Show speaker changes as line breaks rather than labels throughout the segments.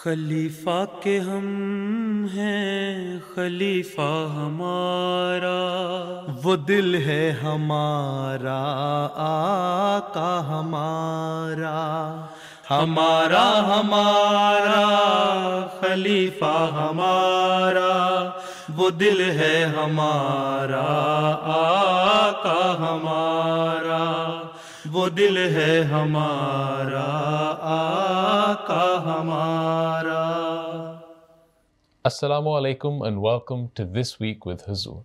خلیفہ کے ہم ہیں خلیفہ ہمارا، وہ دل ہے ہمارا آقا ہمارا، ہمارا ہمارا خلیفہ ہمارا، وہ دل ہے ہمارا آقا ہمارا، وہ دل ہے ہمارا آقا ہمارا۔
Assalamu alaikum and welcome to This Week with Huzur.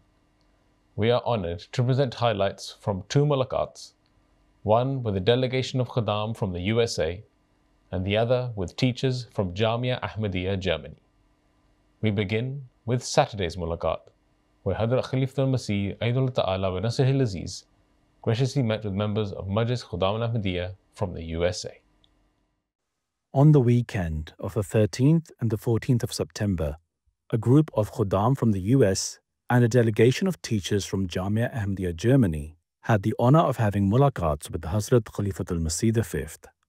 We are honored to present highlights from two mulaqats, one with a delegation of Khaddam from the USA and the other with teachers from Jamia Ahmadiyya, Germany. We begin with Saturday's mulaqat, where Hadrat Khalifatul Masih Aidullah Ta'ala wa Nasrihil Aziz graciously met with members of Majlis Khaddam Ahmadiyya from the USA.
On the weekend of the 13th and the 14th of September, a group of Khuddam from the US and a delegation of teachers from Jamia Ahmadiyya, Germany, had the honor of having mulaqats with Hazrat Khalifatul Masih V,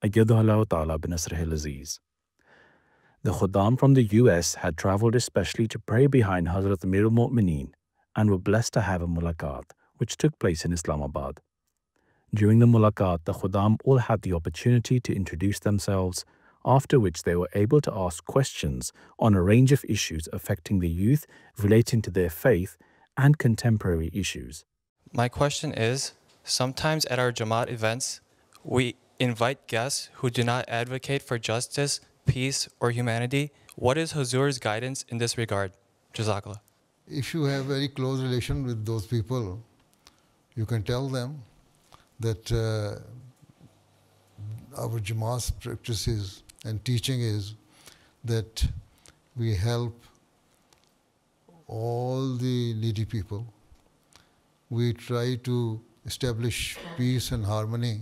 Ayyadahullah Ta'ala bin Nasrihil Aziz. The Khuddam from the US had traveled especially to pray behind Hazrat Amir al-Mu'mineen and were blessed to have a mulaqat, which took place in Islamabad. During the mulaqat, the Khuddam all had the opportunity to introduce themselves, after which they were able to ask questions on a range of issues affecting the youth relating to their faith and contemporary issues.
My question is, sometimes at our Jamaat events, we invite guests who do not advocate for justice, peace, or humanity. What is Huzur's guidance in this regard? Jazakallah.
If you have very close relation with those people, you can tell them that our Jamaat's practices and teaching is that we help all the needy people. We try to establish peace and harmony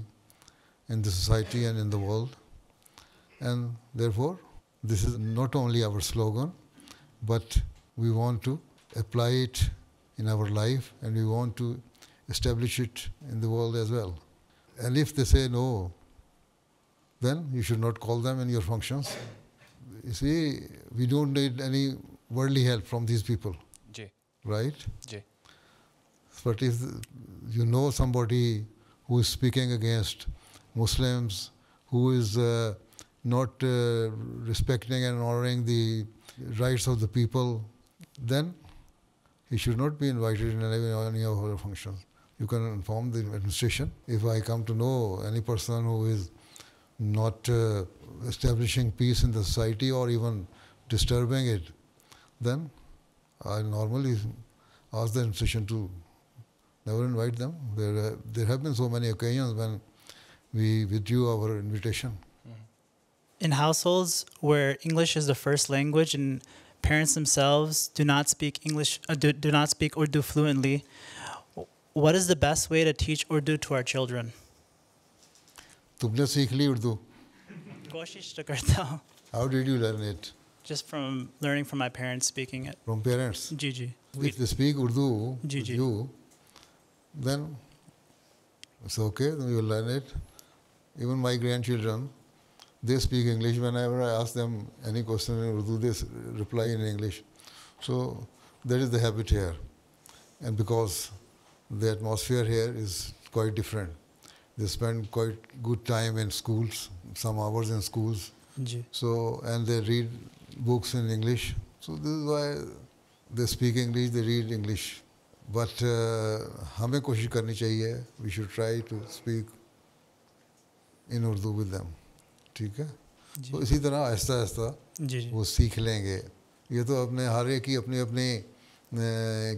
in the society and in the world. And therefore, this is not only our slogan, but we want to apply it in our life and we want to establish it in the world as well. And if they say no, then you should not call them in your functions. You see, we don't need any worldly help from these people.
Ji.
Right?
Ji.
But if you know somebody who is speaking against Muslims, who is not respecting and honoring the rights of the people, then he should not be invited in any of our functions. You can inform the administration. If I come to know any person who is not establishing peace in the society or even disturbing it, then I normally ask the administration to never invite them. There have been so many occasions when we withdrew our invitation.
In households where English is the first language and parents themselves do not speak English, do not speak Urdu fluently, what is the best way to teach Urdu to our children?
تم نے سیکھ لی اردو.
کوشش تو کرتا ہوں.
How did you learn it?
Just from learning from my parents speaking it.
From parents?
G G.
If they speak Urdu with you, then it's okay, then you will learn it. Even my grandchildren, they speak English. Whenever I ask them any question in Urdu, they reply in English. So that is the habit here. And because the atmosphere here is quite different. They spend quite good time in schools, some hours in schools.
Ji.
So, and they read books in English. So this is why they speak English, they read English. But ہمیں کوشش کرنی چاہیے. We should try to speak in Urdu with them. ٹھیک ہے. تو اسی طرح آہستہ آہستہ وہ سیکھ لیں گے. یہ تو اپنے ہر ایک کی اپنی اپنی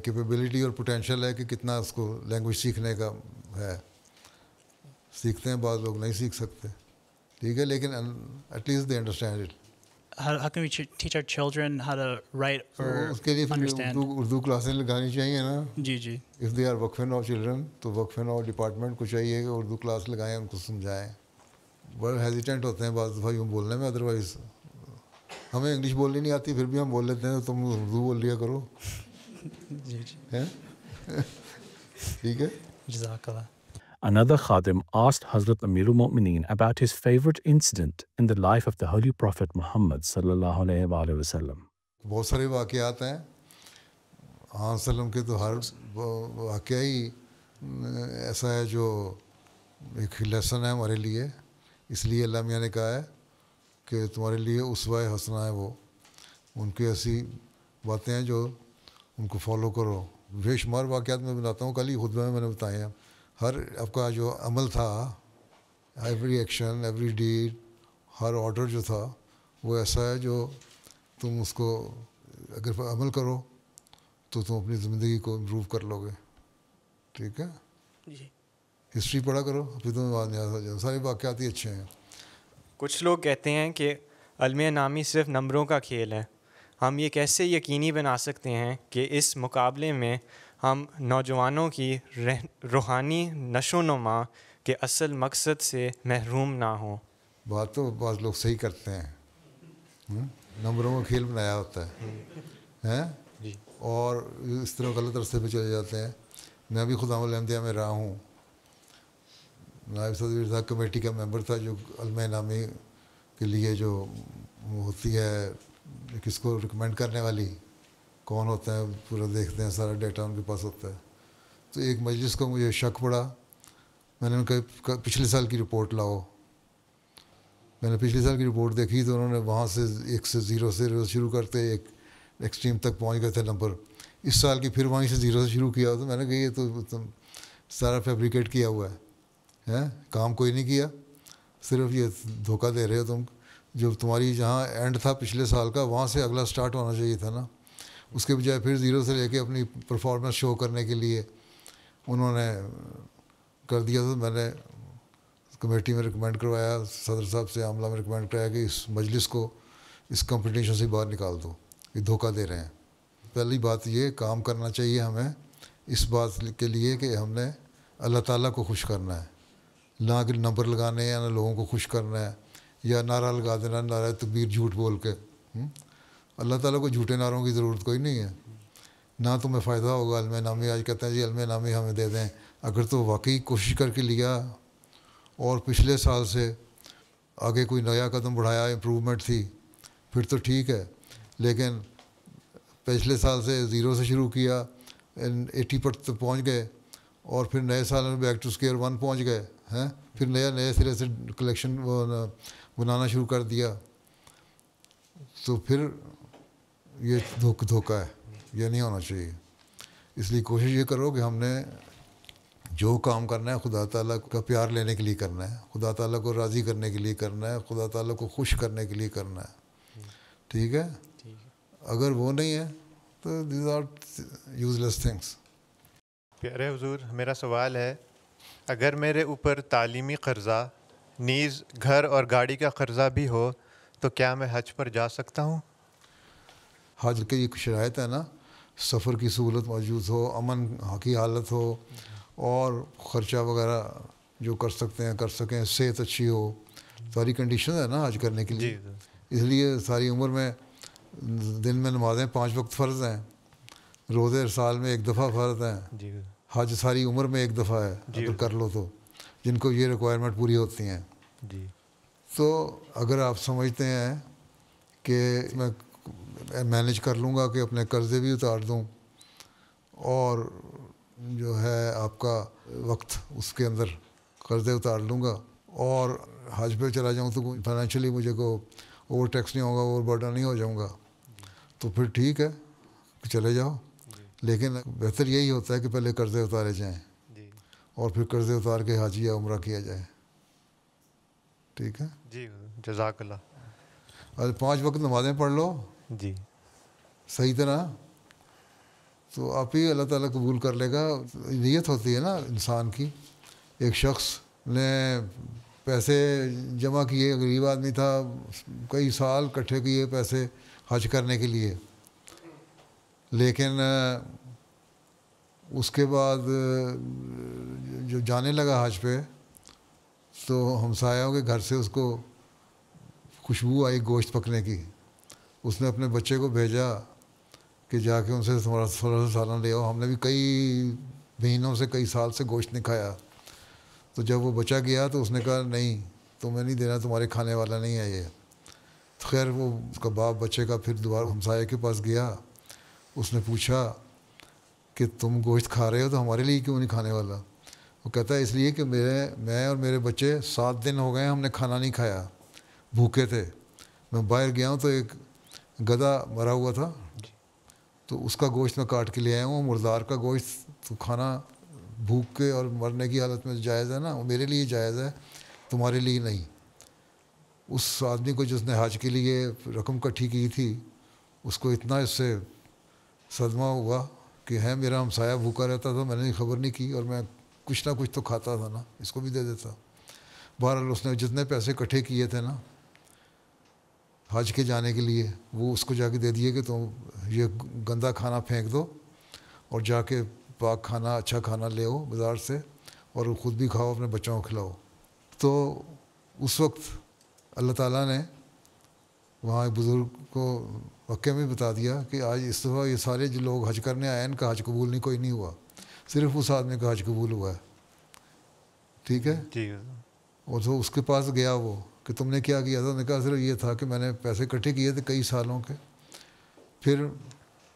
کیپیبلٹی اور پوٹینشیل ہے کہ کتنا اس کو لینگویج سیکھنے کا ہے. سیکھتے ہیں بعض لوگ نہیں سیکھ سکتے. ٹھیک ہے, لیکن at least they understand it.
How can we teach our children how to write or
اس کے لیے
understand?
اردو کلاسیں لگانی چاہیے نا.
جی جی.
اف دے آر وقف نو چلڈرن تو وقف نو ڈپارٹمنٹ کو چاہیے کہ اردو کلاس لگائیں, ان کو سمجھائیں. بڑے ہیزیٹنٹ ہوتے ہیں بعض دفعہ یوں بولنے میں. ادروائز ہمیں انگلش بولنی نہیں آتی, پھر بھی ہم بول لیتے ہیں تم اردو بول لیا کرو.
جی جی.
ٹھیک ہے.
جزاک اللہ.
another Khadim asked Hazrat Amirul Mu'mineen about his favorite incident in the life of the Holy Prophet Muhammad sallallahu alaihi wasallam.
بہت سارے واقعات ہیں ہاں وسلم کے، تو ہر واقعہ ہی ایسا ہے جو ایک لیسن ہے ہمارے لیے. اس لیے اللہ میاں نے کہا ہے کہ تمہارے لیے اسوہ حسنہ ہے وہ، ان کی ایسی باتیں ہیں جو ان کو فالو کرو. بے شمار واقعات میں بتاتا ہوں، کل ہی خطبہ میں نے بتائے ہیں. ہر آپ کا جو عمل تھا، ایوری ایکشن، ایوری ڈیڈ، ہر آرڈر جو تھا وہ ایسا ہے جو تم اس کو اگر عمل کرو تو تم اپنی زندگی کو امپروو کر لو گے. ٹھیک ہے،
جی.
ہسٹری پڑھا کرو، پھر تمہیں بات یاد ہو جائے. سارے واقعات ہی اچھے ہیں.
کچھ لوگ کہتے ہیں کہ علم نامی صرف نمبروں کا کھیل ہے. ہم یہ کیسے یقینی بنا سکتے ہیں کہ اس مقابلے میں ہم نوجوانوں کی روحانی نشو و نما کے اصل مقصد سے محروم نہ ہوں؟
بات تو بعض لوگ صحیح کرتے ہیں، نمبروں کا کھیل بنایا ہوتا ہے
جی.
اور اس طرح غلط راستے پہ چلے جاتے ہیں. میں بھی خدام الانبیاء میں رہا ہوں، نائب صدر ارشاد کمیٹی کا ممبر تھا جو علم نامی کے لیے جو ہوتی ہے، کس کو ریکمینڈ کرنے والی کون ہوتا ہے پورا دیکھتے ہیں، سارا ڈیٹا ان کے پاس ہوتا ہے. تو ایک مجلس کو مجھے شک پڑا. میں نے ان کا پچھلے سال کی رپورٹ لاؤ. میں نے پچھلے سال کی رپورٹ دیکھی تو انہوں نے وہاں سے 1 سے 0 سے شروع کرتے ایک ایکسٹریم تک پہنچ گئے تھے نمبر. اس سال کی پھر وہیں سے 0 سے شروع کیا. تو میں نے کہا یہ تو تم سارا فیبریکیٹ کیا ہوا ہے، کام کوئی نہیں کیا، صرف یہ دھوکہ دے رہے ہو تم. جو تمہاری جہاں اینڈ تھا پچھلے سال کا، وہاں سے اگلا سٹارٹ ہونا چاہیے تھا نا. اس کے بجائے پھر 0 سے لے کے اپنی پرفارمنس شو کرنے کے لیے انہوں نے کر دیا. تو میں نے کمیٹی میں ریکمینڈ کروایا، صدر صاحب سے عاملہ میں ریکمینڈ کرایا کہ اس مجلس کو اس کمپٹیشن سے باہر نکال دو، یہ دھوکہ دے رہے ہیں. پہلی بات یہ کام کرنا چاہیے ہمیں اس بات کے لیے کہ ہم نے اللہ تعالیٰ کو خوش کرنا ہے، نہ کہ نمبر لگانے ہیں، نہ لوگوں کو خوش کرنا ہے یا نعرہ لگا دینا، نعرہ تکبیر جھوٹ بول کے. اللہ تعالیٰ کو جھوٹے نعروں کی ضرورت کوئی نہیں ہے، نہ تمہیں فائدہ ہوگا. علم نامی آج کہتے ہیں جی علم نامی ہمیں دے دیں. اگر تو واقعی کوشش کر کے لیا اور پچھلے سال سے آگے کوئی نیا قدم بڑھایا، امپروومنٹ تھی، پھر تو ٹھیک ہے. لیکن پچھلے سال سے 0 سے شروع کیا، 80 پر تک پہنچ گئے اور پھر نئے سال میں بیک ٹو اسکوائر 1 پہنچ گئے ہیں، پھر نئے سرے سے کلیکشن بنانا شروع کر دیا. تو پھر یہ دھوکہ ہے، یہ نہیں ہونا چاہیے. اس لیے کوشش یہ کرو کہ ہم نے جو کام کرنا ہے خدا تعالیٰ کا پیار لینے کے لیے کرنا ہے، خدا تعالیٰ کو راضی کرنے کے لیے کرنا ہے، خدا تعالیٰ کو خوش کرنے کے لیے کرنا ہے. ٹھیک ہے، اگر وہ نہیں ہے تو these are useless things.
پیارے حضور، میرا سوال ہے، اگر میرے اوپر تعلیمی قرضہ نیز گھر اور گاڑی کا قرضہ بھی ہو تو کیا میں حج پر جا سکتا ہوں؟
حج کی ایک شرائط ہے نا، سفر کی سہولت موجود ہو، امن کی حالت ہو اور خرچہ وغیرہ جو کر سکتے ہیں کر سکیں، صحت اچھی ہو، ساری کنڈیشن ہے نا حج کرنے کے لیے. اس لیے ساری عمر میں دن میں نمازیں 5 وقت فرض ہیں، روزے سال میں 1 دفعہ فرض ہیں، حج ساری عمر میں 1 دفعہ ہے اگر کر لو تو، جن کو یہ ریکوائرمنٹ پوری ہوتی ہیں. تو اگر آپ سمجھتے ہیں کہ میں مینیج کر لوں گا کہ اپنے قرضے بھی اتار دوں اور جو ہے آپ کا وقت اس کے اندر قرضے اتار لوں گا اور حج پہ چلا جاؤں تو فائنینشلی مجھے کو اوور ٹیکس نہیں ہوگا، اوور برڈن نہیں ہو جاؤں گا، تو پھر ٹھیک ہے چلے جاؤ. لیکن بہتر یہی ہوتا ہے کہ پہلے قرضے اتارے جائیں اور پھر قرضے اتار کے حج یا عمرہ کیا جائے. ٹھیک ہے
جی، جزاک اللہ.
اور 5 وقت نمازیں پڑھ لو
جی
صحیح طرح، تو آپ ہی اللہ تعالیٰ قبول کر لے گا. نیت ہوتی ہے نا انسان کی. ایک شخص نے پیسے جمع کیے، غریب آدمی تھا، کئی سال اکٹھے کیے پیسے حج کرنے کے لیے، لیکن اس کے بعد جو جانے لگا حج پہ تو ہمسایوں کے گھر سے اس کو خوشبو آئی گوشت پکنے کی. اس نے اپنے بچے کو بھیجا کہ جا کے ان سے تھوڑا سا سالن لے آؤ. ہم نے بھی کئی مہینوں سے کئی سال سے گوشت نہیں کھایا. تو جب وہ بچہ گیا تو اس نے کہا نہیں تمہیں نہیں دینا, تمہارے کھانے والا نہیں ہے یہ. خیر وہ اس کا باپ بچے کا پھر دوبارہ ہمسائے کے پاس گیا, اس نے پوچھا کہ تم گوشت کھا رہے ہو تو ہمارے لیے کیوں نہیں کھانے والا؟ وہ کہتا ہے اس لیے کہ میں اور میرے بچے 7 دن ہو گئے ہیں ہم نے کھانا نہیں کھایا, بھوکے تھے. میں باہر گیا ہوں تو ایک گدھا مرا ہوا تھا, تو اس کا گوشت میں کاٹ کے لے آیا ہوں. مردار کا گوشت تو کھانا بھوک کے اور مرنے کی حالت میں جائز ہے نا, وہ میرے لیے جائز ہے, تمہارے لیے نہیں. اس آدمی کو جس نے حج کے لیے رقم کٹھی کی تھی اس کو اتنا اس سے صدمہ ہوا کہ ہے میرا ہمسایہ بھوکا رہتا تھا, میں نے خبر نہیں کی اور میں کچھ نہ کچھ تو کھاتا تھا نا, اس کو بھی دے دیتا. بہرحال اس نے جتنے پیسے اکٹھے کیے تھے نا حج کے جانے کے لیے, وہ اس کو جا کے دے دیے کہ تم یہ گندا کھانا پھینک دو اور جا کے پاک کھانا اچھا کھانا لے آؤ بازار سے اور خود بھی کھاؤ, اپنے بچوں کو کھلاؤ. تو اس وقت اللہ تعالیٰ نے وہاں ایک بزرگ کو مکے میں بتا دیا کہ آج اس دفعہ یہ سارے جو لوگ حج کرنے آئے ان کا حج قبول نہیں, کوئی نہیں ہوا, صرف اس آدمی کا حج قبول ہوا ہے. ٹھیک ہے
جی.
اور تو اس کے پاس گیا وہ کہ تم نے کیا کیا تھا؟ انہوں نے کہا صرف یہ تھا کہ میں نے پیسے اکٹھے کیے تھے کئی سالوں کے, پھر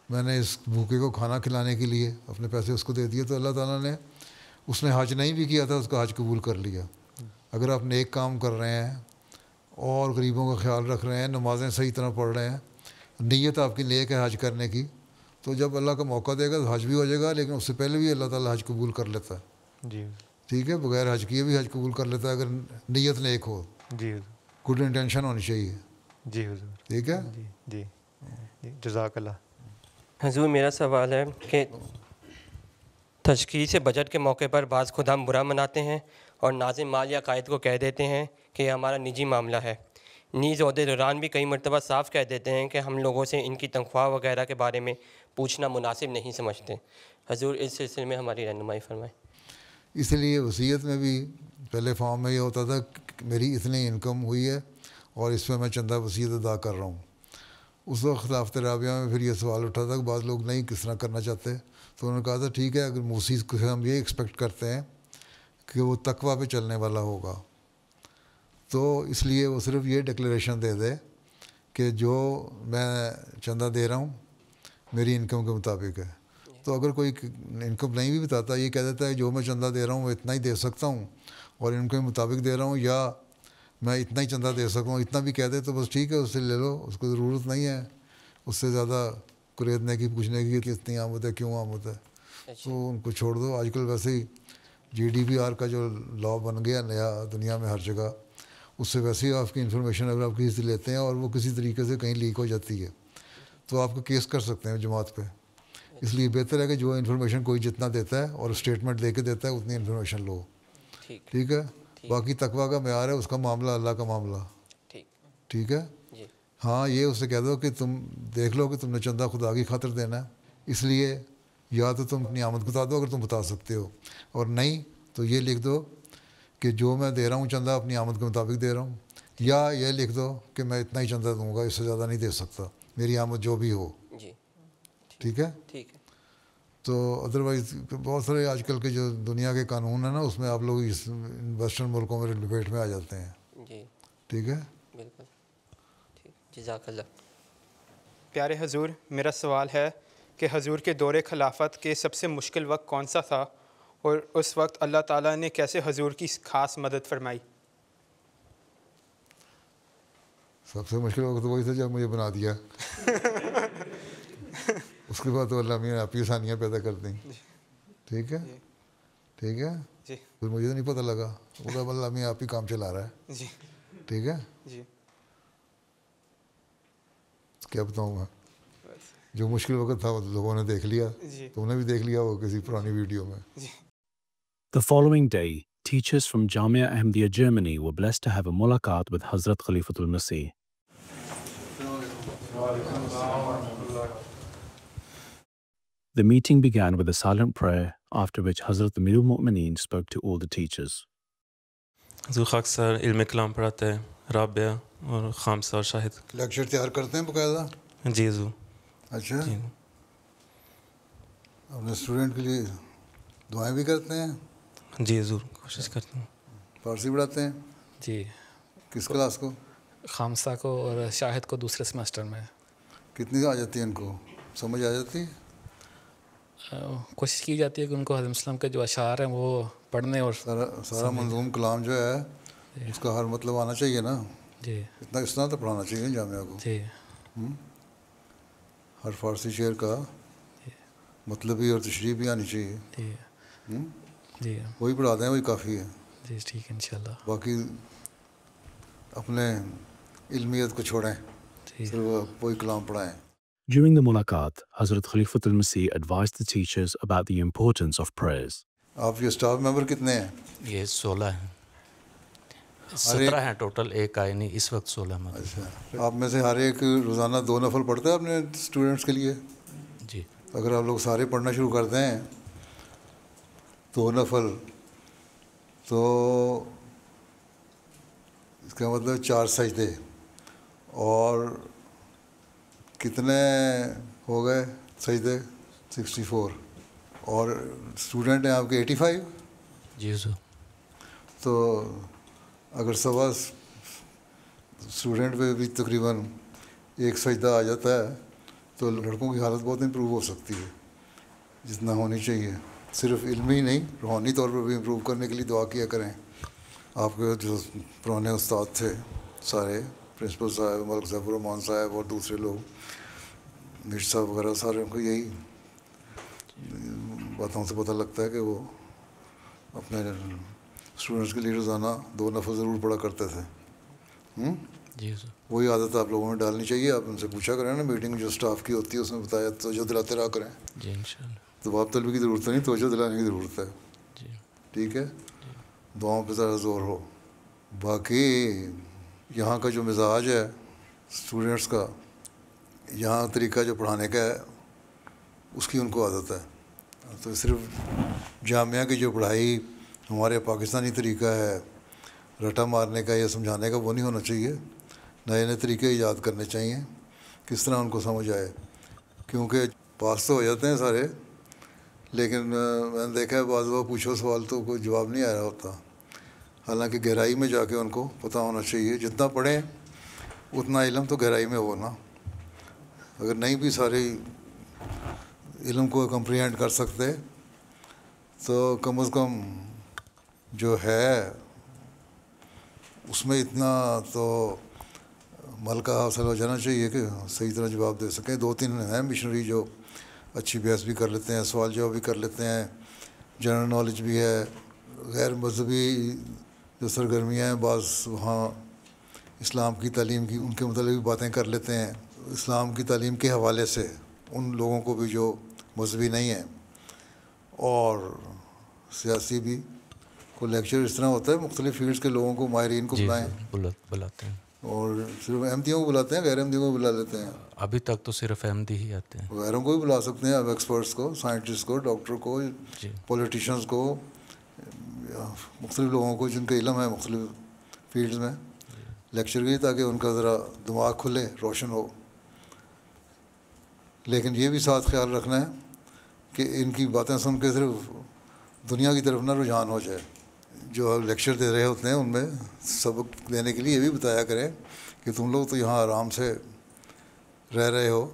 میں نے اس بھوکے کو کھانا کھلانے کے لیے اپنے پیسے اس کو دے دیے. تو اللہ تعالیٰ نے, اس نے حج نہیں بھی کیا تھا اس کا حج قبول کر لیا. اگر آپ نیک کام کر رہے ہیں اور غریبوں کا خیال رکھ رہے ہیں, نمازیں صحیح طرح پڑھ رہے ہیں, نیت آپ کی نیک ہے حج کرنے کی, تو جب اللہ کا موقع دے گا تو حج بھی ہو جائے گا. لیکن اس سے پہلے بھی اللہ تعالیٰ حج قبول کر لیتا ہے.
جی.
ٹھیک ہے, بغیر حج کیے بھی حج قبول کر لیتا ہے اگر نیت نیک ہو.
جی.
گڈ انٹینشن ہونی چاہیے.
جی حضور.
ٹھیک ہے.
جی جی جی جزاک اللہ.
حضور میرا سوال ہے کہ تشخیص بجٹ کے موقع پر بعض خدام برا مناتے ہیں اور ناظم مال یا قائد کو کہہ دیتے ہیں کہ یہ ہمارا نجی معاملہ ہے. نیز عہدے دوران بھی کئی مرتبہ صاف کہہ دیتے ہیں کہ ہم لوگوں سے ان کی تنخواہ وغیرہ کے بارے میں پوچھنا مناسب نہیں سمجھتے. حضور اس سلسلے میں ہماری رہنمائی فرمائیں. اس
لیے وصیت میں بھی پہلے فارم میں یہ ہوتا تھا کہ میری اتنی انکم ہوئی ہے اور اس پہ میں چندہ وصیت ادا کر رہا ہوں. اس وقت خلافت رابعہ میں پھر یہ سوال اٹھا تھا کہ بعض لوگ نہیں کس طرح کرنا چاہتے, تو انہوں نے کہا تھا ٹھیک ہے اگر موسی سے ہم یہ ایکسپیکٹ کرتے ہیں کہ وہ تقویٰ پہ چلنے والا ہوگا تو اس لیے وہ صرف یہ ڈکلیریشن دے دے کہ جو میں چندہ دے رہا ہوں میری انکم کے مطابق ہے. تو اگر کوئی انکم نہیں بھی بتاتا, یہ کہہ دیتا ہے جو میں چندہ دے رہا ہوں وہ اتنا ہی دے سکتا ہوں اور انکم کے مطابق دے رہا ہوں, یا میں اتنا ہی چندہ دے سکتا ہوں, اتنا بھی کہہ دے تو بس ٹھیک ہے اس سے لے لو, اس کو ضرورت نہیں ہے اس سے زیادہ قریدنے کی, پوچھنے کی کہ اتنی آمد ہے کیوں آمد ہے, تو ان کو چھوڑ دو. آج کل ویسے ہی GDPR کا جو لا بن گیا نیا دنیا میں ہر جگہ, اس سے ویسے ہی آپ کی انفارمیشن اگر آپ کسی سے لیتے ہیں اور وہ کسی طریقے سے کہیں لیک ہو جاتی ہے تو آپ کو کیس کر سکتے ہیں جماعت پہ. اس لیے بہتر ہے کہ جو انفارمیشن کوئی جتنا دیتا ہے اور اسٹیٹمنٹ دے کے دیتا ہے اتنی انفارمیشن لو. ٹھیک ہے. باقی تقویٰ کا معیار ہے, اس کا معاملہ اللہ کا معاملہ. ٹھیک ہے. ہاں یہ اس سے کہہ دو کہ تم دیکھ لو کہ تم نے چندہ خدا کی خاطر دینا ہے, اس لیے یا تو تم اپنی آمد بتا دو اگر تم بتا سکتے ہو, اور نہیں تو یہ لکھ دو کہ جو میں دے رہا ہوں چندہ اپنی آمد کے مطابق دے رہا ہوں, یا یہ لکھ دو کہ میں اتنا ہی چندہ دوں گا, اس سے زیادہ نہیں دے سکتا, میری آمد جو بھی ہو. ٹھیک ہے. تو ادروائز بہت سارے آج کل کے جو دنیا کے قانون ہیں نا اس میں آپ لوگ اس ویسٹرن ملکوں میں ڈبیٹ میں آ جاتے ہیں. ٹھیک ہے.
بالکل. جزاک اللہ.
پیارے حضور میرا سوال ہے کہ حضور کے دور خلافت کے سب سے مشکل وقت کون سا تھا اور اس وقت اللہ تعالیٰ نے کیسے حضور کی خاص مدد فرمائی؟
سب سے مشکل وقت وہی تھا جب مجھے بنا دیا. اس کے بعد تو اللہ میاں آپ کی آسانیاں پیدا کر دیں. ٹھیک ہے. ٹھیک ہے. پھر مجھے تو نہیں پتہ لگا, وہ اللہ میاں آپ ہی کام چلا رہا ہے. ٹھیک ہے. کیا بتاؤں میں, جو مشکل وقت تھا وہ لوگوں نے دیکھ لیا, تم نے بھی دیکھ لیا وہ کسی پرانی ویڈیو میں.
The following day, teachers from Jamia Ahmadiyya Germany were blessed to have a mulaqat with Hazrat Khalifatul Masih. The meeting began with a silent prayer, after which Hazrat Amirul Mu'mineen spoke to all the teachers.
حضور خاک سر علم کلام پڑھاتے ہیں, رابعہ اور خامسہ اور شاہد.
Lecture تیار کرتے ہیں باقاعدہ؟
جی حضور.
اچھا. اپنے اسٹوڈنٹ کے لیے دعائیں بھی کرتے ہیں؟
جی حضور کوشش کرتا ہوں.
فارسی پڑھاتے ہیں؟
جی.
کس کلاس کو؟
خامسہ کو اور شاہد کو دوسرے سیمسٹر میں.
کتنی آ جاتی ہے ان کو؟ سمجھ آ جاتی ہے؟
کوشش کی جاتی ہے کہ ان کو حضرت وسلم کے جو اشعار ہیں وہ پڑھنے اور
سارا منظوم کلام جو ہے اس کا ہر مطلب آنا چاہیے نا.
جی.
اتنا اس طرح تو پڑھانا چاہیے جامعہ کو.
جی.
ہر فارسی شعر کا مطلب بھی اور تشریح بھی آنی چاہیے.
جی. جی.
وہی پڑھا دیں وہی کافی ہے.
جی ٹھیک ہے انشاءاللہ.
باقی اپنے علمیت کو چھوڑیں, صرف وہی کلام پڑھائیں.
During the mulaqat, Hazrat Khalifatul Masih advised the teachers about the importance of prayers.
آپ کے اسٹاف ممبر کتنے ہیں؟
یہ 16 ہیں. 17 ہیں ٹوٹل, ایک آئے نہیں اس وقت 16 میں.
اچھا, آپ میں سے ہر ایک روزانہ 2 نفل پڑھتا ہے اپنے اسٹوڈنٹس کے لیے؟
جی.
اگر آپ لوگ سارے پڑھنا شروع کر دیں 2 نفل تو اس کا مطلب 4 سجدے, اور کتنے ہو گئے سجدے؟ 64. اور اسٹوڈنٹ ہیں آپ کے 85.
جی سر.
تو اگر سوا اسٹوڈنٹ پہ بھی تقریباً 1 سجدہ آ جاتا ہے تو لڑکوں کی حالت بہت امپروو ہو سکتی ہے, جتنا ہونی چاہیے. صرف علمی ہی نہیں, روحانی طور پر بھی امپروو کرنے کے لیے دعا کیا کریں. آپ کے جو پرانے استاد تھے سارے, پرنسپل صاحب, ملک ظفر الرحمان صاحب اور دوسرے لوگ, مرزا صاحب وغیرہ, سارے ان کو یہی باتوں سے پتہ لگتا ہے کہ وہ اپنے اسٹوڈنٹس کے لیے روزانہ 2 نفل ضرور پڑھا کرتے تھے.
جی سر.
وہی عادت آپ لوگوں میں ڈالنی چاہیے. آپ ان سے پوچھا کریں نا, میٹنگ جو اسٹاف کی ہوتی ہے اس میں بتایا, توجہ دلاتے رہا کریں.
جی انشاءاللہ.
دباؤ طلبی کی ضرورت نہیں, توجہ دلانے کی ضرورت ہے.
جی
ٹھیک ہے, دعاؤں پہ ذرا زور ہو. باقی یہاں کا جو مزاج ہے اسٹوڈنٹس کا, یہاں طریقہ جو پڑھانے کا ہے اس کی ان کو عادت ہے. تو صرف جامعہ کی جو پڑھائی ہمارے پاکستانی طریقہ ہے رٹا مارنے کا یا سمجھانے کا, وہ نہیں ہونا چاہیے. نئے نئے طریقے ایجاد کرنے چاہیے, کس طرح ان کو سمجھ آئے. کیونکہ پاس تو ہو جاتے ہیں سارے, لیکن میں نے دیکھا ہے بعض دفعہ پوچھو سوال تو کوئی جواب نہیں آ رہا ہوتا. حالانکہ گہرائی میں جا کے ان کو پتہ ہونا چاہیے. جتنا پڑھیں اتنا علم تو گہرائی میں ہو نا. اگر نہیں بھی سارے علم کو کمپریہینڈ کر سکتے تو کم از کم جو ہے اس میں اتنا تو ملکہ حاصل ہو جانا چاہیے کہ صحیح طرح جواب دے سکیں. 2-3 ہیں مشنری جو اچھی بحث بھی کر لیتے ہیں, سوال جواب بھی کر لیتے ہیں, جنرل نالج بھی ہے. غیر مذہبی جو سرگرمیاں ہیں بعض وہاں اسلام کی تعلیم کی ان کے متعلق بھی باتیں کر لیتے ہیں, اسلام کی تعلیم کے حوالے سے ان لوگوں کو بھی جو مذہبی نہیں ہیں. اور سیاسی بھی کوئی لیکچر اس طرح ہوتا ہے, مختلف فیلڈس کے لوگوں کو, ماہرین کو بلائیں,
بلاتے ہیں.
اور صرف احمدیوں کو بلاتے ہیں, غیر احمدیوں کو بلا لیتے ہیں.
ابھی تک تو صرف احمدی ہی آتے ہیں.
غیروں کو بھی بلا سکتے ہیں, اب ایکسپرٹس کو, سائنٹسٹ کو, ڈاکٹر کو, پولیٹیشنز کو, مختلف لوگوں کو جن کا علم ہے مختلف فیلڈز میں, لیکچر کی, تاکہ ان کا ذرا دماغ کھلے, روشن ہو. لیکن یہ بھی ساتھ خیال رکھنا ہے کہ ان کی باتیں سن کے صرف دنیا کی طرف نہ رجحان ہو جائے. جو لیکچر دے رہے ہوتے ہیں ان میں سبق دینے کے لیے یہ بھی بتایا کریں کہ تم لوگ تو یہاں آرام سے رہ رہے ہو,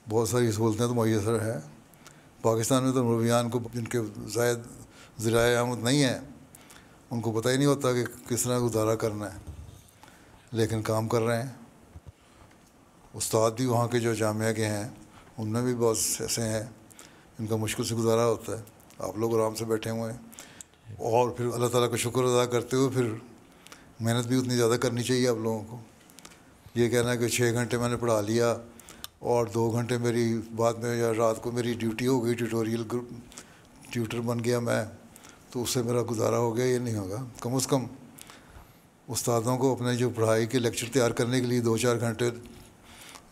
بہت ساری سہولتیں تو میسر ہیں. پاکستان میں تو مولویان کو, جن کے زائد ذرائع آمد نہیں ہیں, ان کو پتہ ہی نہیں ہوتا کہ کس طرح گزارا کرنا ہے, لیکن کام کر رہے ہیں. استاد بھی وہاں کے جو جامعہ کے ہیں ان میں بھی بہت ایسے ہیں ان کا مشکل سے گزارا ہوتا ہے. آپ لوگ آرام سے بیٹھے ہوئے ہیں, اور پھر اللہ تعالیٰ کا شکر ادا کرتے ہوئے پھر محنت بھی اتنی زیادہ کرنی چاہیے آپ لوگوں کو. یہ کہنا ہے کہ 6 گھنٹے میں نے پڑھا لیا اور 2 گھنٹے میری بعد میں یا رات کو میری ڈیوٹی ہو گئی, ٹیوٹوریل ٹیوٹر بن گیا میں, تو اس سے میرا گزارا ہو گیا, یہ نہیں ہوگا. کم از کم استادوں کو اپنے جو پڑھائی کے لیکچر تیار کرنے کے لیے 2-4 گھنٹے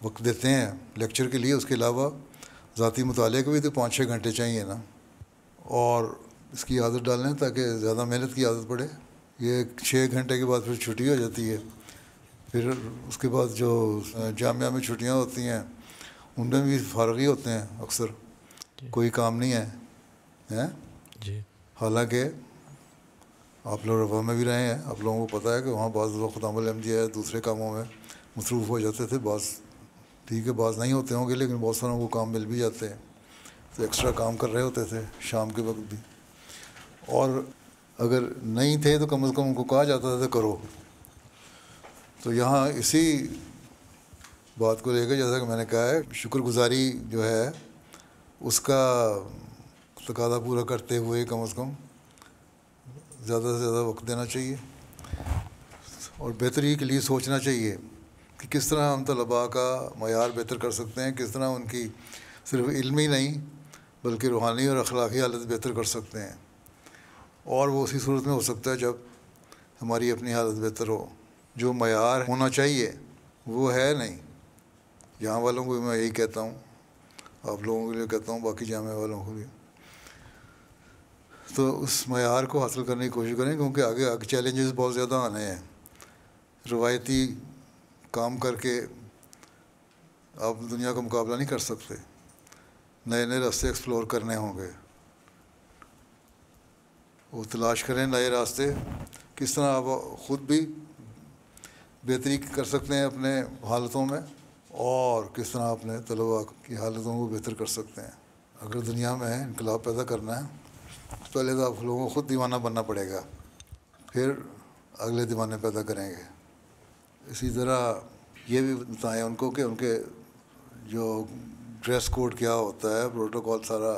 وقت دیتے ہیں لیکچر کے لیے, اس کے علاوہ ذاتی مطالعے کے بھی تو 5-6 گھنٹے چاہیے نا. اور اس کی عادت ڈالیں تاکہ زیادہ محنت کی عادت پڑے. یہ 6 گھنٹے کے بعد پھر چھٹی ہو جاتی ہے. پھر اس کے بعد جو جامعہ میں چھٹیاں ہوتی ہیں ان میں بھی فارغ ہی ہوتے ہیں اکثر, کوئی کام نہیں ہے.
جی
حالانکہ آپ لوگ ربا میں بھی رہے ہیں, آپ لوگوں کو پتہ ہے کہ وہاں بعض لوگ خدام الاحمدیہ دوسرے کاموں میں مصروف ہو جاتے تھے. بعض ٹھیک ہے بعض نہیں ہوتے ہوں گے, لیکن بہت ساروں کو کام مل بھی جاتے ہیں, تو ایکسٹرا کام کر رہے ہوتے تھے شام کے وقت بھی. اور اگر نہیں تھے تو کم از کم ان کو کہا جاتا تھا کرو. تو یہاں اسی بات کو لے کے جیسا کہ میں نے کہا ہے, شکر گزاری جو ہے اس کا تقاضا پورا کرتے ہوئے کم از کم زیادہ سے زیادہ وقت دینا چاہیے, اور بہتری کے لیے سوچنا چاہیے کہ کس طرح ہم طلباء کا معیار بہتر کر سکتے ہیں, کس طرح ان کی صرف علمی نہیں بلکہ روحانی اور اخلاقی حالت بہتر کر سکتے ہیں. اور وہ اسی صورت میں ہو سکتا ہے جب ہماری اپنی حالت بہتر ہو. جو معیار ہونا چاہیے وہ ہے نہیں. یہاں والوں کو بھی میں یہی کہتا ہوں, آپ لوگوں کے لیے کہتا ہوں, باقی جامعہ والوں کو بھی, تو اس معیار کو حاصل کرنے کی کوشش کریں, کیونکہ آگے چیلنجز بہت زیادہ آنے ہیں. روایتی کام کر کے آپ دنیا کا مقابلہ نہیں کر سکتے, نئے نئے راستے ایکسپلور کرنے ہوں گے. وہ تلاش کریں نئے راستے, کس طرح آپ خود بھی بہتری کر سکتے ہیں اپنے حالتوں میں, اور کس طرح اپنے طلباء کی حالتوں کو بہتر کر سکتے ہیں. اگر دنیا میں انقلاب پیدا کرنا ہے پہلے تو آپ لوگوں کو خود دیوانہ بننا پڑے گا, پھر اگلے دیوانے پیدا کریں گے. اسی طرح یہ بھی بتائیں ان کو کہ ان کے جو ڈریس کوڈ کیا ہوتا ہے, پروٹوکول سارا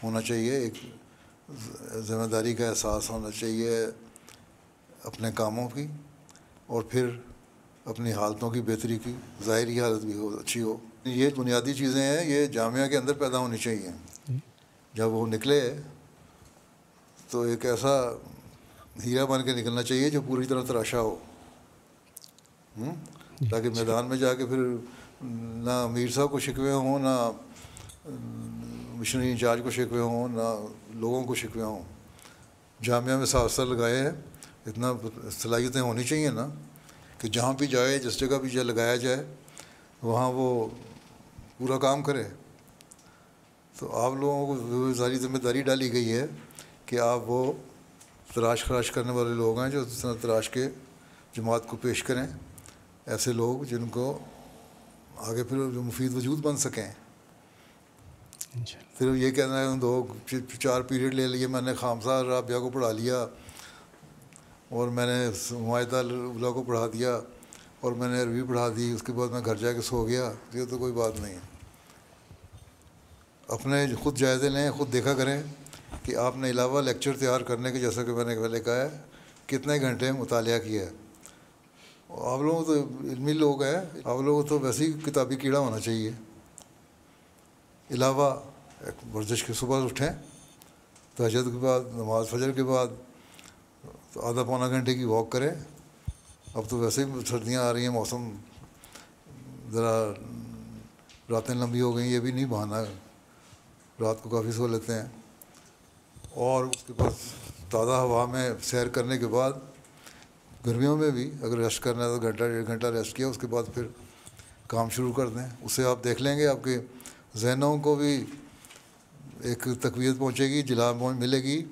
ہونا چاہیے, ایک ذمہ داری کا احساس ہونا چاہیے اپنے کاموں کی, اور پھر اپنی حالتوں کی بہتری کی ظاہری حالت بھی ہو اچھی ہو. یہ بنیادی چیزیں ہیں, یہ جامعہ کے اندر پیدا ہونی چاہیے. جب وہ نکلے تو ایک ایسا ہیرا بن کے نکلنا چاہیے جو پوری طرح تراشا ہو, تاکہ میدان میں جا کے پھر نہ امیر صاحب کو شکوے ہوں, نہ مشنری انچارج کو شکوے ہوں, نہ لوگوں کو شکوے ہوں. جامعہ میں 7 سال لگائے ہیں, اتنا صلاحیتیں ہونی چاہیے نا کہ جہاں بھی جائے, جس جگہ بھی لگایا جائے, وہاں وہ پورا کام کرے. تو آپ لوگوں کو ساری ذمہ داری ڈالی گئی ہے کہ آپ وہ تراش خراش کرنے والے لوگ ہیں جو اس طرح تراش کے جماعت کو پیش کریں, ایسے لوگ جن کو آگے پھر جو مفید وجود بن سکیں. صرف یہ کہنا ہے 2-4 پیریڈ لے لیے میں نے, خامسہ رابعہ کو پڑھا لیا, اور میں نے معاہدہ اولا کو پڑھا دیا, اور میں نے عربی پڑھا دی, اس کے بعد میں گھر جا کے سو گیا, یہ تو کوئی بات نہیں ہے. اپنے خود جائزے لیں, خود دیکھا کریں کہ آپ نے علاوہ لیکچر تیار کرنے کے, جیسا کہ میں نے پہلے کہا ہے, کتنے گھنٹے مطالعہ کیا ہے. آپ لوگ تو علمی لوگ ہیں, آپ لوگوں کو تو ویسے ہی کتابی کیڑا ہونا چاہیے. علاوہ ورزش کے صبح اٹھیں, تہجد کے بعد, نماز فجر کے بعد تو آدھا پونا گھنٹے کی واک کریں. اب تو ویسے ہی سردیاں آ رہی ہیں, موسم ذرا راتیں لمبی ہو گئیں, یہ بھی نہیں بہانا ہے, رات کو کافی سو لیتے ہیں. اور اس کے بعد تازہ ہوا میں سیر کرنے کے بعد, گرمیوں میں بھی اگر ریسٹ کرنا ہے تو 1-1.5 گھنٹہ ریسٹ کیا, اس کے بعد پھر کام شروع کر دیں. اس سے آپ دیکھ لیں گے آپ کے ذہنوں کو بھی ایک تقویت پہنچے گی, جلا ملے گی,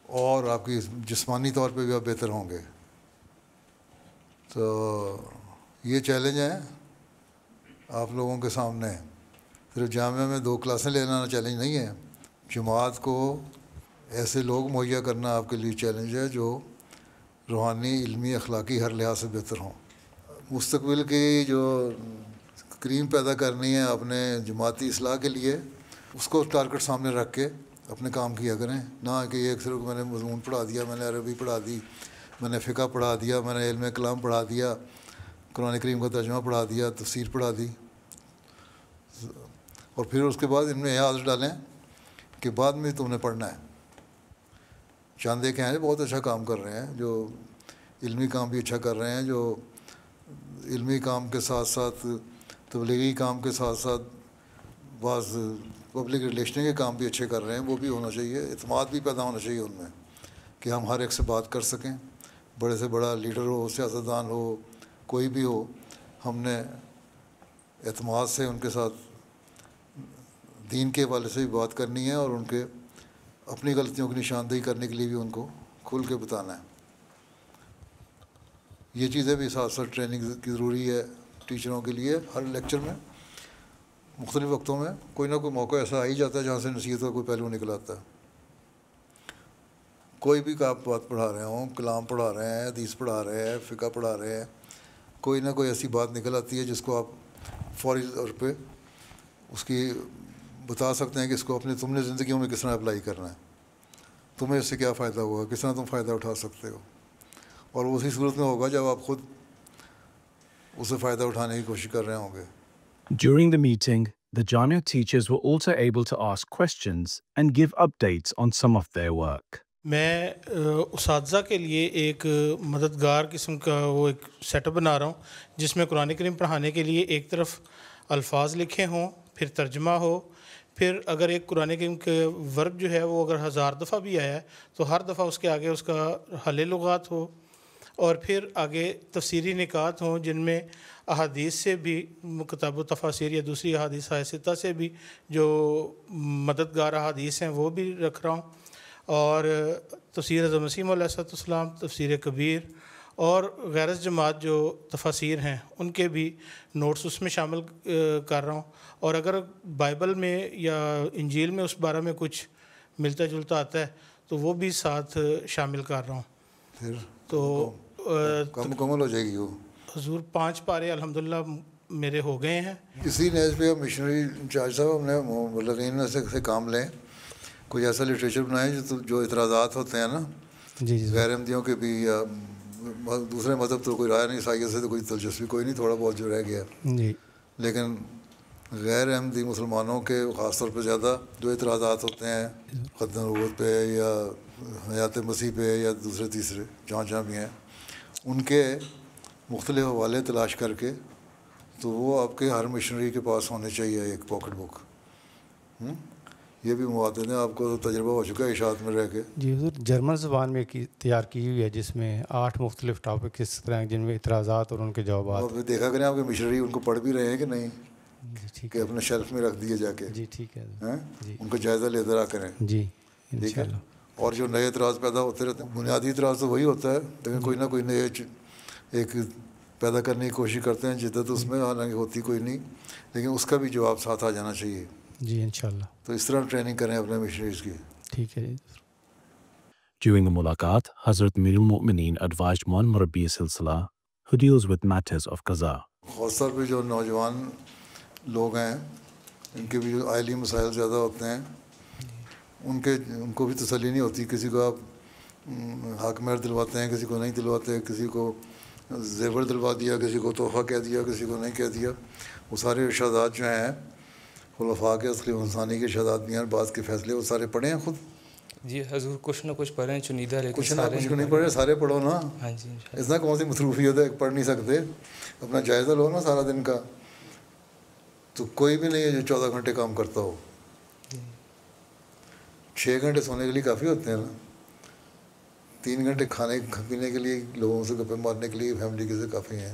اور آپ کی جسمانی طور پہ بھی آپ بہتر ہوں گے. تو یہ چیلنج ہیں آپ لوگوں کے سامنے. صرف جامعہ میں 2 کلاسیں لینا چیلنج نہیں ہے, جماعت کو ایسے لوگ مہیا کرنا آپ کے لیے چیلنج ہے جو روحانی, علمی, اخلاقی ہر لحاظ سے بہتر ہوں. مستقبل کی جو کریم پیدا کرنی ہے اپنے جماعتی اصلاح کے لیے, اس کو ٹارگٹ سامنے رکھ کے اپنے کام کیا کریں. نہ کہ یہ صرف میں نے مضمون پڑھا دیا, میں نے عربی پڑھا دی, میں نے فقہ پڑھا دیا, میں نے علم کلام پڑھا دیا, قرآن کریم کا ترجمہ پڑھا دیا, تفسیر پڑھا دی, اور پھر اس کے بعد ان میں یہ عادت ڈالیں کہ بعد میں تم نے پڑھنا ہے. چاند دیکھے ہیں بہت اچھا کام کر رہے ہیں, جو علمی کام بھی اچھا کر رہے ہیں, جو علمی کام کے ساتھ ساتھ تبلیغی کام کے ساتھ ساتھ بعض پبلک ریلیشن کے کام بھی اچھے کر رہے ہیں. وہ بھی ہونا چاہیے, اعتماد بھی پیدا ہونا چاہیے ان میں کہ ہم ہر ایک سے بات کر سکیں, بڑے سے بڑا لیڈر ہو, سیاستدان ہو, کوئی بھی ہو, ہم نے اعتماد سے ان کے ساتھ دین کے حوالے سے بھی بات کرنی ہے, اور ان کے اپنی غلطیوں کی نشاندہی کرنے کے لیے بھی ان کو کھل کے بتانا ہے. یہ چیزیں بھی ساتھ ساتھ ٹریننگ کی ضروری ہے ٹیچروں کے لیے. ہر لیکچر میں مختلف وقتوں میں کوئی نہ کوئی موقع ایسا آ ہی جاتا ہے جہاں سے نصیحت کا کوئی پہلو نکل آتا ہے. کوئی بھی آپ بات پڑھا رہے ہوں, کلام پڑھا رہے ہیں, حدیث پڑھا رہے ہیں, فقہ پڑھا رہے ہیں, کوئی نہ کوئی ایسی بات نکل آتی ہے جس کو آپ فوری طور پہ اس کی بتا سکتے ہیں کہ اس کو تم نے زندگیوں میں کس طرح اپلائی کرنا ہے, تمہیں اس سے کیا فائدہ ہوا, کس طرح تم فائدہ اٹھا سکتے ہو. اور اسی صورت میں ہوگا جب آپ خود اس سے فائدہ اٹھانے کی کوشش کر رہے ہوں گے.
During the meeting, the Jamia teachers were also able to ask questions and give updates on some of their work.
میں اساتذہ کے لیے ایک مددگار قسم کا وہ ایک سیٹ اپ بنا رہا ہوں جس میں قرآن کریم پڑھانے کے لیے ایک طرف الفاظ لکھے ہوں, پھر ترجمہ ہو, پھر اگر ایک قرآن کریم کے ورب جو ہے وہ اگر 1000 دفعہ بھی آیا ہے تو ہر دفعہ اس کے آگے اس کا حل لغات ہو, اور پھر آگے تفسیری نکات ہوں جن میں احادیث سے بھی کتاب و تفاسیر یا دوسری احادیث ستہ سے بھی جو مددگار احادیث ہیں وہ بھی رکھ رہا ہوں, اور تفسیر حضرت مسیح علیہ السلام, تفسیر کبیر اور غیر جماعت جو تفاسیر ہیں ان کے بھی نوٹس اس میں شامل کر رہا ہوں. اور اگر بائبل میں یا انجیل میں اس بارے میں کچھ ملتا جلتا آتا ہے تو وہ بھی ساتھ شامل کر رہا ہوں.
پھر
تو
مکمل ہو جائے گی وہ.
حضور 5 پارے الحمدللہ میرے ہو گئے ہیں.
اسی نیز پہ مشنری انچارج صاحب ہم نے مبلغین سے کام لیں, کوئی ایسا لٹریچر بنائے جو اعتراضات ہوتے ہیں نا غیر احمدیوں کے بھی, یا دوسرے مذہب تو کوئی رائے نہیں, عیسائیت سے تو کوئی دلچسپی کوئی نہیں, تھوڑا بہت جو رہ گیا, لیکن غیر احمدی مسلمانوں کے خاص طور پہ زیادہ جو اعتراضات ہوتے ہیں ختم نبوت پہ یا حیات مسیح پہ یا دوسرے تیسرے جہاں بھی ہیں, ان کے مختلف حوالے تلاش کر کے تو وہ آپ کے ہر مشنری کے پاس ہونے چاہیے ایک پاکٹ بک. یہ بھی مواد ہیں, آپ کو تجربہ ہو چکا ہے اشاعت میں رہ کے.
جی حضور, جرمن زبان میں تیار کی ہوئی ہے جس میں 8 مختلف ٹاپک اس طرح جن میں اعتراضات اور ان کے جوابات.
اور دیکھا کریں آپ کے مشنری ان کو پڑھ بھی رہے ہیں کہ نہیں, کہ اپنے شیلف میں رکھ دیے جا کے.
جی ٹھیک ہے,
ان کا جائزہ لیتے رہا کریں.
جی
ٹھیک ہے. اور جو نئے اعتراض پیدا ہوتے رہتے ہیں, بنیادی اعتراض تو وہی ہوتا ہے, لیکن کوئی نہ کوئی نئے ایک پیدا کرنے کی کوشش کرتے ہیں, جدت اس میں حالانکہ ہوتی کوئی نہیں, لیکن اس کا بھی جواب ساتھ آ جانا چاہیے.
جی انشاءاللہ.
تو اس طرح ٹریننگ کریں اپنے مشنریز کی.
ٹھیک ہے.
During the mulaqat, Hazrat Mir al-Mu'mineen advised one Murabbi Silsila who deals with matters of qaza.
خاص طور پہ جو نوجوان لوگ ہیں ان کے بھی جو آئلی مسائل زیادہ ہوتے ہیں, ان کو بھی تسلی نہیں ہوتی. کسی کو آپ حق مہر دلواتے ہیں, کسی کو نہیں دلواتے, کسی کو زیور دلوا دیا, کسی کو تحفہ کہہ دیا, کسی کو نہیں کہہ دیا. وہ سارے ارشادات جو ہیں خلفاء کے اصلی انسانی کے ارشادات بھی ہیں, بعض کے فیصلے وہ سارے پڑھے ہیں خود.
جی حضور کچھ نہ کچھ پڑھیں چنیدہ, لیکن
کچھ نہ کچھ نہیں پڑھے, سارے پڑھو نا.
ہاں جی.
اتنا کون سی مصروفیت ہے, پڑھ نہیں سکتے, اپنا جائزہ لو نا سارا دن کا. تو کوئی بھی نہیں ہے جو 14 گھنٹے کام کرتا ہو. 6 گھنٹے سونے کے لیے کافی ہوتے ہیں نا, 3 گھنٹے کھانے پینے کے لیے, لوگوں سے گپے مارنے کے لیے فیملی کے سے کافی ہیں.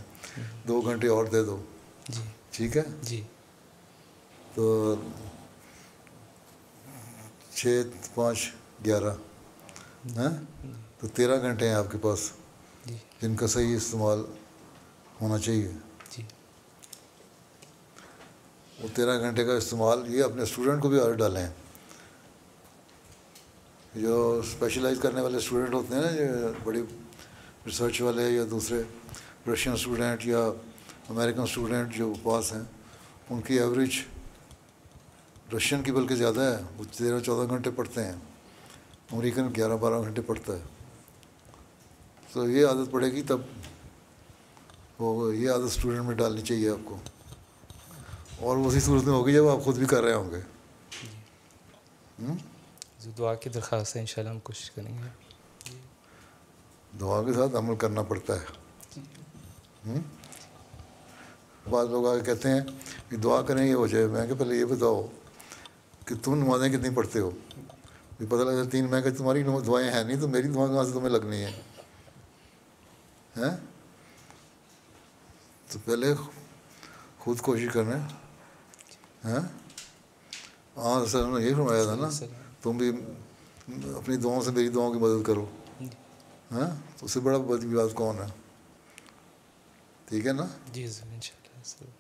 2 گھنٹے اور دے دو.
جی
ٹھیک ہے.
جی.
تو 6 5 11 تو 13 گھنٹے ہیں آپ کے پاس جن کا صحیح استعمال ہونا چاہیے.
جی.
وہ 13 گھنٹے کا استعمال یہ اپنے اسٹوڈنٹ کو بھی عادت ڈالیں. جو اسپیشلائز کرنے والے اسٹوڈنٹ ہوتے ہیں نا, جو بڑی ریسرچ والے یا دوسرے رشین اسٹوڈنٹ یا امریکن اسٹوڈنٹ جو پاس ہیں, ان کی ایوریج رشین کی بلکہ زیادہ ہے. وہ 13-14 گھنٹے پڑھتے ہیں, امریکن 11-12 گھنٹے پڑھتا ہے. تو یہ عادت پڑے گی تب وہ یہ عادت اسٹوڈنٹ میں ڈالنی چاہیے آپ کو, اور اسی صورت میں ہوگی جب آپ خود بھی کر رہے ہوں گے.
دعا کی درخواست ہے, انشاءاللہ ہم کوشش کریں گے.
دعا کے ساتھ عمل کرنا پڑتا ہے. بعض لوگ آگے کہتے ہیں کہ دعا کریں یہ ہو جائے. میں کہ پہلے یہ بتاؤ کہ تم نمازیں کتنی پڑھتے ہو. پتہ لگا 3 میں کہ تمہاری دعائیں ہیں نہیں, تو میری دعا کہاں سے تمہیں لگنی ہے. تو پہلے خود کوشش کرنا ہے. ہاں سر نے یہ فرمایا تھا نا, تم بھی اپنی دعاؤں سے میری دعاؤں کی مدد کرو. ہاں تو اس سے بڑا بڑی بات کون ہے؟ ٹھیک ہے نا؟
جی انشاءاللہ.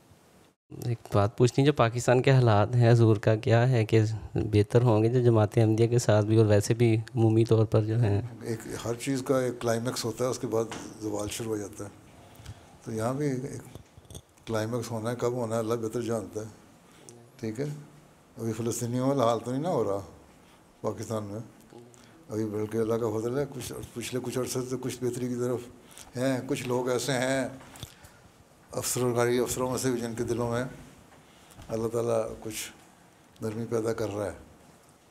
ایک بات پوچھنی، جو پاکستان کے حالات ہیں حضور کا کیا ہے کہ بہتر ہوں گے جو جماعت احمدیہ کے ساتھ بھی اور ویسے بھی عمومی طور پر جو ہیں؟
ایک ہر چیز کا ایک کلائمیکس ہوتا ہے، اس کے بعد زوال شروع ہو جاتا ہے. تو یہاں بھی ایک کلائمیکس ہونا ہے، کب ہونا ہے اللہ بہتر جانتا ہے. ٹھیک ہے. ابھی فلسطینیوں والا حال تو نہیں نہ ہو رہا پاکستان میں ابھی، بلکہ اللہ کا فضل ہے کچھ پچھلے کچھ عرصے سے کچھ بہتری کی طرف ہیں. کچھ لوگ ایسے ہیں افسروں میں سے بھی جن کے دلوں میں اللہ تعالیٰ کچھ نرمی پیدا کر رہا ہے،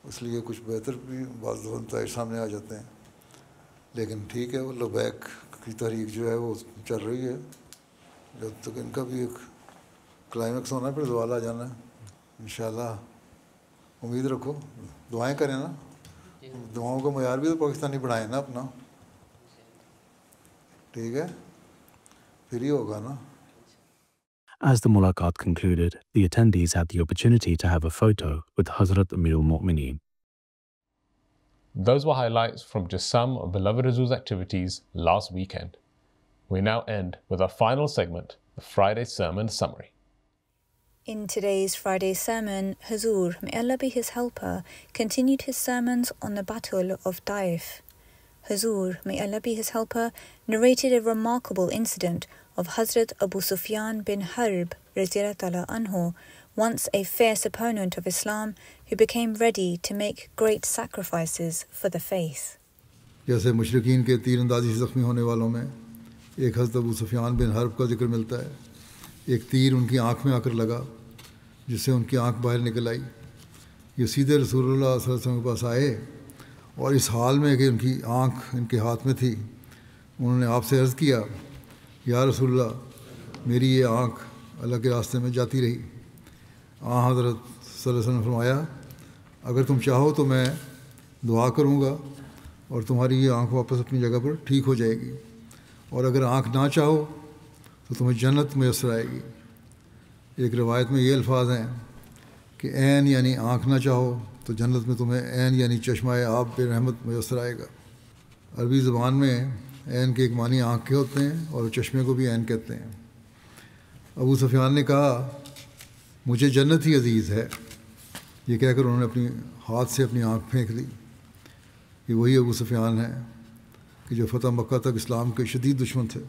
اس لیے کچھ بہتر بھی بعض نتائج سامنے آ جاتے ہیں. لیکن ٹھیک ہے، وہ لبیک کی تحریک جو ہے وہ چل رہی ہے، جب تک ان کا بھی ایک کلائمیکس ہونا ہے پھر زوال آ جانا ہے انشاءاللہ. امید رکھو، دعائیں کریں نا، دعاؤں کا معیار بھی تو پاکستانی بڑھائیں نا اپنا. ٹھیک ہے، پھر ہی ہوگا نا.
As the mulaqat concluded, the attendees had the opportunity to have a photo with Hazrat Amirul Mu'mineen.
Those were highlights from just some of Beloved Huzoor's activities last weekend. We now end with our final segment, the Friday Sermon Summary.
In today's Friday sermon, Huzoor, may Allah be his helper, continued his sermons on the Battle of Taif. Huzoor, may Allah be his helper, narrated a remarkable incident of Hazrat Abu Sufyan bin Harb radiyallahu anhu, once a fierce opponent of Islam who became ready to make great sacrifices for the faith.
جیسے مشرکین کے تیر اندازی سے زخمی ہونے والوں میں ایک حضرت ابو سفیان بن حرب کا ذکر ملتا ہے. ایک تیر ان کی آنکھ میں آ کر لگا جس سے ان کی آنکھ باہر نکل آئی. یہ سیدھے رسول اللہ صلی اللہ علیہ وسلم کے پاس آئے اور اس حال میں کہ ان کی آنکھ ان کے ہاتھ میں تھی، انہوں نے آپ سے عرض کیا، یا رسول اللہ میری یہ آنکھ اللہ کے راستے میں جاتی رہی. حضرت صلی اللہ علیہ وسلم نے فرمایا، اگر تم چاہو تو میں دعا کروں گا اور تمہاری یہ آنکھ واپس اپنی جگہ پر ٹھیک ہو جائے گی، اور اگر آنکھ نہ چاہو تو تمہیں جنت میسر آئے گی. ایک روایت میں یہ الفاظ ہیں کہ عین یعنی آنکھ نہ چاہو تو جنت میں تمہیں عین یعنی چشمہ آب بے رحمت میسر آئے گا. عربی زبان میں عین کے ایک معنی آنکھ کے ہوتے ہیں اور چشمے کو بھی عین کہتے ہیں. ابو سفیان نے کہا، مجھے جنت ہی عزیز ہے. یہ کہہ کر انہوں نے اپنی ہاتھ سے اپنی آنکھ پھینک دی. یہ وہی ابو سفیان ہیں کہ جو فتح مکہ تک اسلام کے شدید دشمن تھے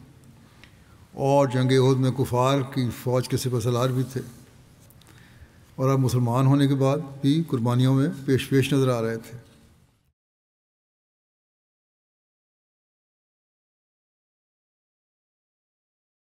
اور جنگ احد میں کفار کی فوج کے سپہ سالار بھی تھے، اور اب مسلمان ہونے کے بعد بھی قربانیوں میں پیش نظر آ رہے تھے.